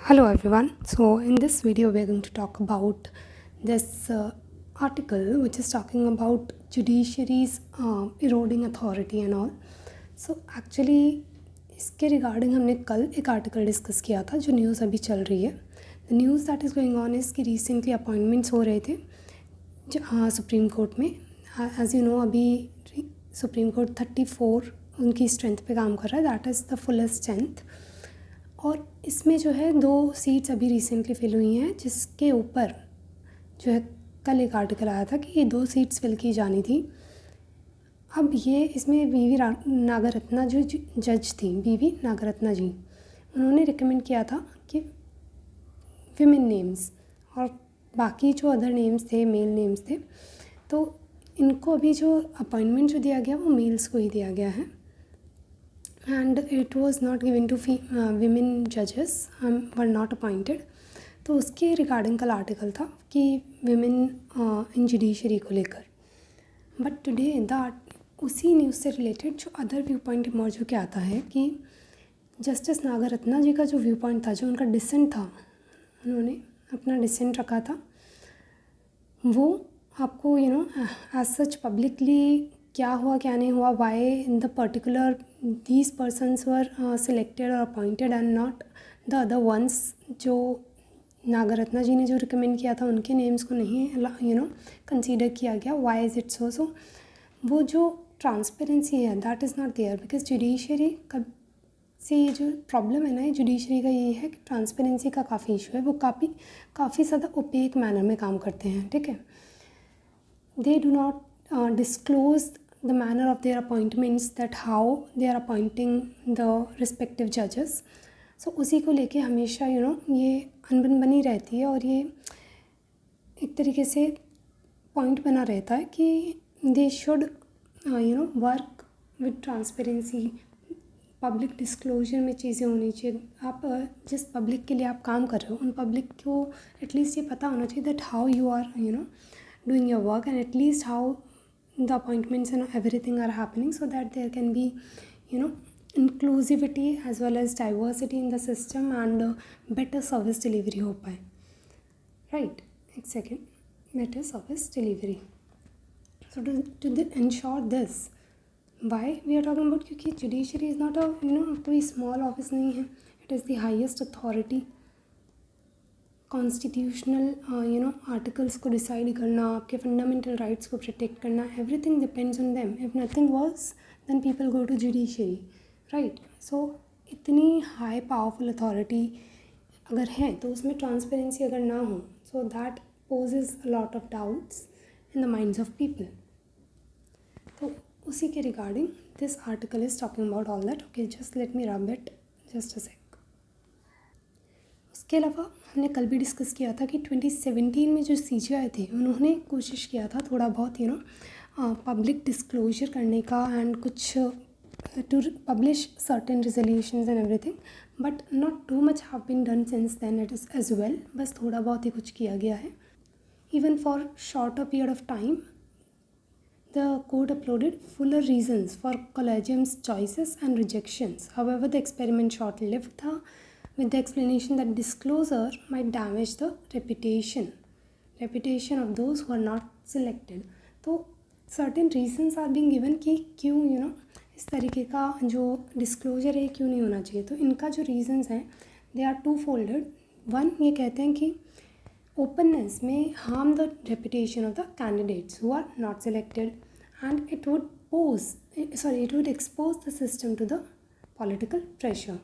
Hello everyone. So in this video we are going to talk about this article which is talking about judiciary's eroding authority and all. So actually इसके regarding हमने कल एक article discuss किया था जो news अभी चल रही है. The news that is going on is कि रिसेंटली अपॉइंटमेंट्स हो रहे थे सुप्रीम कोर्ट में. एज़ यू नो अभी सुप्रीम कोर्ट 34 उनकी स्ट्रेंथ पे काम कर रहा है. That is the fullest strength. और इसमें जो है 2 सीट्स अभी रिसेंटली फिल हुई हैं जिसके ऊपर जो है कल एक आर्टिकल आया था कि ये 2 सीट्स फिल की जानी थी. अब ये इसमें वी नागरत्ना जो जज थी, वी नागरत्ना जी, उन्होंने रिकमेंड किया था कि विमेन नेम्स और बाकी जो अदर नेम्स थे, मेल नेम्स थे, तो इनको अभी जो अपॉइंटमेंट जो दिया गया वो मेल्स को ही दिया गया है. And it was not given to women जजेस वर नॉट अपॉइंटेड. तो उसके रिगार्डिंग कल आर्टिकल था कि विमेन इन जुडिशरी को लेकर. बट टुडे उसी न्यूज़ से रिलेटेड जो अदर व्यू पॉइंट इमर्ज होकर आता है कि जस्टिस नागरत्ना जी का जो व्यू पॉइंट था, जो उनका डिसेंट था, उन्होंने अपना डिसेंट रखा था, वो आपको एज सच पब्लिकली क्या हुआ क्या नहीं हुआ, why in the particular these persons were selected और appointed and not the other ones, जो नागरत्ना जी ने जो रिकमेंड किया था उनके नेम्स को नहीं कंसीडर किया गया. Why is it so? So वो जो ट्रांसपेरेंसी है that is not there because judiciary का से ये जो प्रॉब्लम है ना, ये जुडिशरी का ये है कि ट्रांसपेरेंसी का काफ़ी इशू है. वो काफ़ी ज़्यादा ओपेक मैनर में काम करते हैं. ठीक है, they do not disclose the manner of their appointments, that how they are appointing the respective judges. So उसी को लेके हमेशा ये अनबन बनी रहती है और ये एक तरीके से पॉइंट बना रहता है कि they should work with transparency. Public disclosure में चीज़ें होनी चाहिए. आप जिस पब्लिक के लिए आप काम कर रहे हो उन पब्लिक को एटलीस्ट ये पता होना चाहिए that how you are doing your work and at least how the appointments and everything are happening, so that there can be inclusivity as well as diversity in the system and better service delivery हो पाए. right, एक second, better service delivery. So to ensure this, why we are talking about, क्योंकि judiciary is not a कोई small office नहीं है. it is the highest authority. Constitutional articles को decide करना, आपके फंडामेंटल राइट्स को प्रोटेक्ट करना, everything depends on them. If nothing works then people go to judiciary. Right. So इतनी high powerful authority अगर है तो उसमें ट्रांसपेरेंसी अगर ना हो, so that possess a lot of doubts in the minds of people. तो उसी के regarding this article is talking about all that. Okay, just let me rub it just a सेक. उसके अलावा हमने कल भी डिस्कस किया था कि 2017 में जो CJI थे उन्होंने कोशिश किया था थोड़ा बहुत पब्लिक डिस्क्लोजर करने का एंड कुछ to publish certain resolutions and everything, but not too much have been done since then it is as well. बस थोड़ा बहुत ही कुछ किया गया है. Even for shorter period of time the court uploaded fuller reasons for collegium's choices and rejections. However, the experiment short-lived था with the explanation that disclosure might damage the reputation of those who are not selected. तो certain reasons are being given कि क्यों इस तरीके का जो disclosure है क्यों नहीं होना चाहिए. तो इनका जो reasons हैं they are two-folded. One, ये कहते हैं कि openness may harm the reputation of the candidates who are not selected and it would expose the system to the political pressure.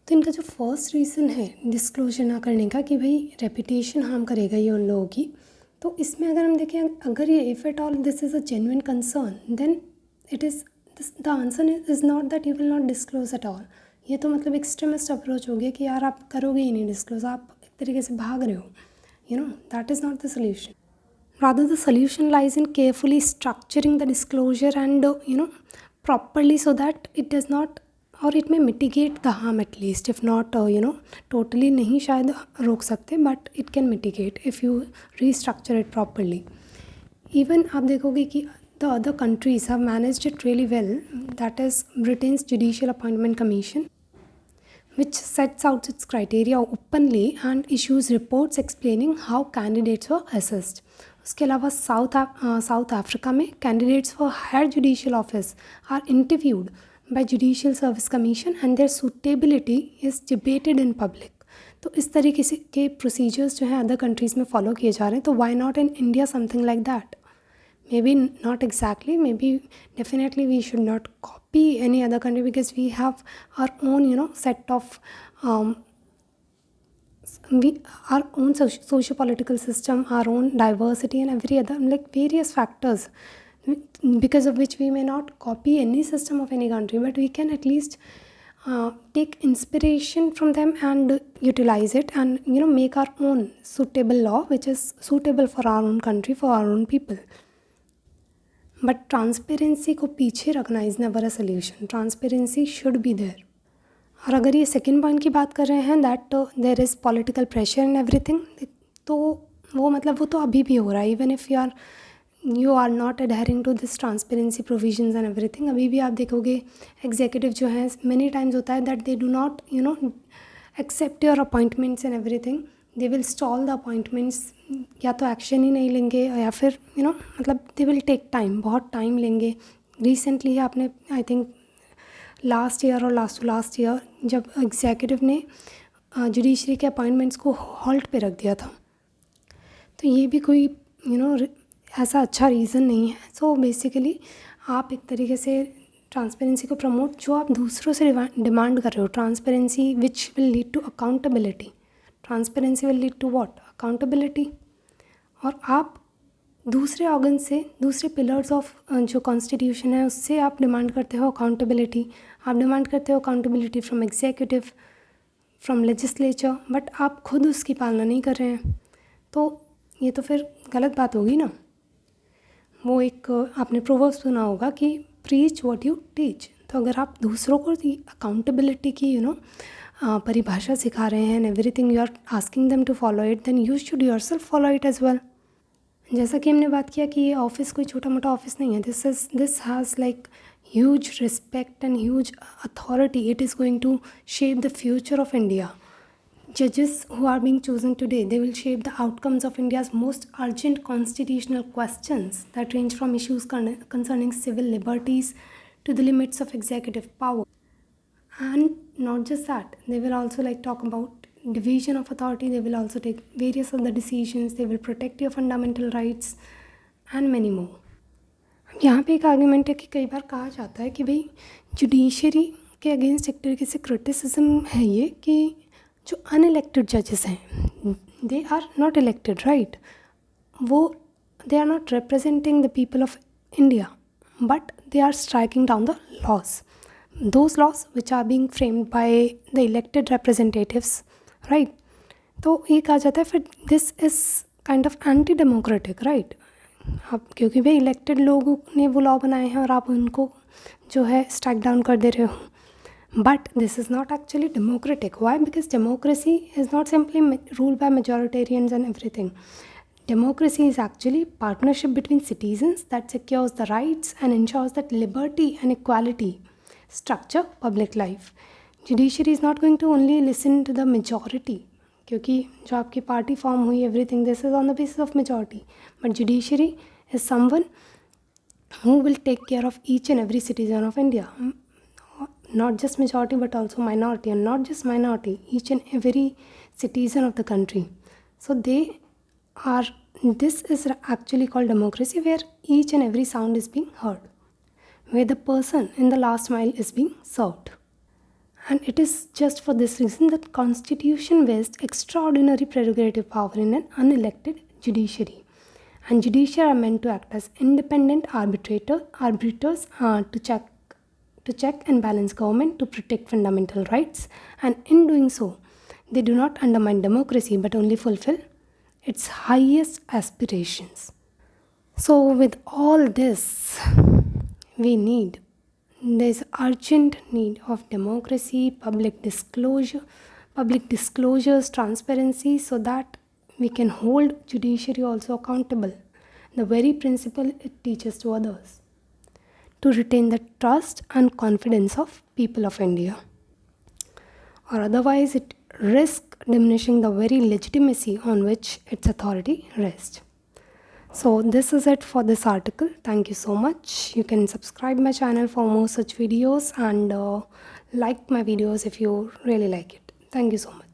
तो इनका जो फर्स्ट रीज़न है डिस्क्लोजर ना करने का कि भाई रेपुटेशन हार्म करेगा ये उन लोगों की, तो इसमें अगर हम देखें, अगर ये if at all this is a genuine concern then it is the answer is not that you will not disclose at all. ये तो मतलब एक्सट्रीमिस्ट अप्रोच हो गया कि यार आप करोगे ही नहीं डिस्क्लोज, आप एक तरीके से भाग रहे हो. That is not the solution. rather the solution lies in carefully structuring the disclosure and properly so that it does not, और it may mitigate the harm at least, if not totally नहीं शायद रोक सकते, but it can mitigate if you restructure it properly. Even आप देखोगे कि the other countries have managed it really well, that is Britain's Judicial Appointment Commission. which sets out its criteria openly and issues reports explaining how candidates were assessed. उसके अलावा South Africa में candidates for higher judicial office are interviewed by judicial service commission and their suitability is debated in public. तो इस तरीके से के procedures जो हैं अदर कंट्रीज़ में फॉलो किए जा रहे हैं. तो why not in India something like that? Maybe not exactly, maybe definitely we should not copy any other country, because we have our own set of our own socio-political system, our own diversity and every other like various factors because of which we may not copy any system of any country, but we can at least take inspiration from them and utilize it and make our own suitable law which is suitable for our own country, for our own people. But transparency को पीछे रखना is never a solution. Transparency should be there. और अगर ये second point की बात कर रहे हैं that there is political pressure in everything, तो वो मतलब वो तो अभी भी हो रहा है. Even if you are not adhering to this transparency provisions and everything, अभी भी आप देखोगे एग्जीक्यूटिव जो है मेनी टाइम्स होता है that they do not accept your appointments and everything. They will stall the appointments, या तो एक्शन ही नहीं लेंगे या फिर मतलब दे विल टेक टाइम, बहुत टाइम लेंगे. रिसेंटली आपने आई थिंक लास्ट ईयर और लास्ट ईयर जब एग्जीक्यूटिव ने जुडिशरी के अपॉइंटमेंट्स को हॉल्ट पे रख दिया था, तो ये भी कोई ऐसा अच्छा रीज़न नहीं है. सो बेसिकली आप एक तरीके से ट्रांसपेरेंसी को प्रमोट जो आप दूसरों से डिमांड कर रहे हो, transparency which will lead to accountability. Transparency will lead to what? Accountability. और आप दूसरे ऑर्गन से, दूसरे पिलर्स ऑफ जो कॉन्स्टिट्यूशन है उससे आप डिमांड करते हो अकाउंटेबिलिटी. आप डिमांड करते हो accountability from executive, from legislature, but आप खुद उसकी पालना नहीं कर रहे हैं. तो ये तो फिर गलत बात होगी ना. वो एक आपने प्रोवर्ब सुना होगा कि प्रीच व्हाट यू टीच. तो अगर आप दूसरों को अकाउंटेबिलिटी की परिभाषा सिखा रहे हैं and everything you are asking them to follow it, then you should yourself follow it as well. जैसा कि हमने बात किया कि ये ऑफिस कोई छोटा मोटा ऑफिस नहीं है. This has like huge respect and huge authority. It is going to shape the future of India. Judges who are being chosen today, they will shape the outcomes of India's most urgent constitutional questions that range from issues concerning civil liberties to the limits of executive power. And not just that, they will also talk about division of authority. They will also take various other decisions. They will protect your fundamental rights and many more. यहाँ पे एक argument है कि कई बार कहा जाता है कि भाई जुडिशरी के अगेंस्ट एक तरीके से क्रिटिसिज्म है ये कि जो अनइलेक्टेड जजेस हैं, they are not elected, right. वो they are not representing the people of India, but they are striking down the laws, those laws which are being framed by the elected representatives, right. तो ये कहा जाता है फिर this is kind of anti democratic, right. अब क्योंकि भाई elected लोगों ने वो लॉ बनाए हैं और आप उनको जो है स्ट्राइक डाउन कर दे रहे हो. But this is not actually democratic. Why? Because democracy is not simply ruled by majoritarians and everything. Democracy is actually partnership between citizens that secures the rights and ensures that liberty and equality structure public life. Judiciary is not going to only listen to the majority, क्योंकि जो आपकी party form हुई everything this is on the basis of majority, but judiciary is someone who will take care of each and every citizen of India, not just majority but also minority, and not just minority, each and every citizen of the country. So this is actually called democracy, where each and every sound is being heard, where the person in the last mile is being served. And it is just for this reason that Constitution vests extraordinary prerogative power in an unelected judiciary. And judiciary are meant to act as independent arbiters to check and balance government, to protect fundamental rights, and in doing so, they do not undermine democracy but only fulfill its highest aspirations. So with all this, there's urgent need of democracy, public disclosures, transparency, so that we can hold judiciary also accountable, the very principle it teaches to others, to retain the trust and confidence of people of India. or otherwise it risks diminishing the very legitimacy on which its authority rests. So this is it for this article. Thank you so much. You can subscribe my channel for more such videos and like my videos if you really like it. Thank you so much.